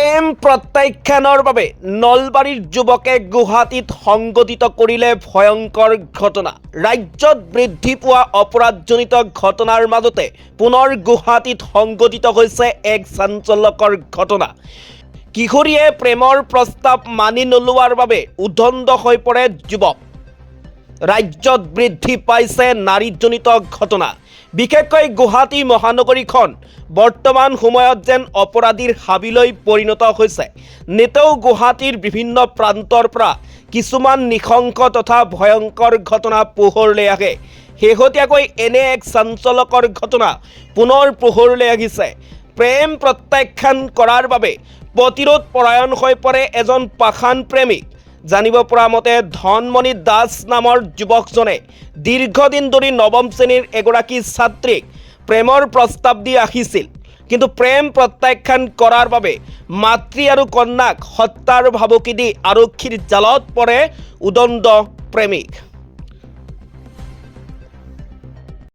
প্ৰেম প্ৰত্যাখ্যানৰ বাবে নলবাৰীৰ যুৱকে গুৱাহাটীত সংঘটিত কৰিলে ভয়ংকৰ ঘটনা। ৰাজ্যত বৃদ্ধি পোৱা অপৰাধজনিত ঘটনাৰ মাজতে পুনৰ গুৱাহাটীত সংঘটিত হৈছে এক চাঞ্চল্যকৰ ঘটনা। কিশোৰীয়ে প্ৰেমৰ প্ৰস্তাৱ মানি নোলোৱাৰ বাবে উদ্বণ্ড হৈ পৰে যুৱক। ৰাজ্যত বৃদ্ধি পাইছে নাৰীজনিত ঘটনা। বিশেষকৈ গুৱাহাটী মহানগৰীখন বৰ্তমান সময়ত যেন অপৰাধীৰ হাবিলৈ পৰিণত হৈছে। নেতেও গুৱাহাটীৰ বিভিন্ন প্ৰান্তৰ পৰা কিছুমান নৃশংস তথা ভয়ংকৰ ঘটনা পোহৰলৈ আহে। শেহতীয়াকৈ এনে এক চাঞ্চল্যকৰ ঘটনা পুনৰ পোহৰলৈ আহিছে। প্ৰেম প্ৰত্যাখ্যান কৰাৰ বাবে প্ৰতিৰোধ পৰায়ণ হৈ পৰে এজন পাষাণ প্ৰেমিক। জানিব পৰা মতে ধনমণি দাস নামৰ যুৱকজনে দীৰ্ঘদিন ধৰি নৱম শ্ৰেণীৰ এগৰাকী ছাত্ৰীক প্ৰেমৰ প্ৰস্তাৱ দি আহিছিল, কিন্তু প্ৰেম প্ৰত্যাখ্যান কৰাৰ বাবে মাতৃ আৰু কন্যাক হত্যাৰ ভাবুকি দি আৰক্ষীৰ জালত পৰে উদণ্ড প্ৰেমিক।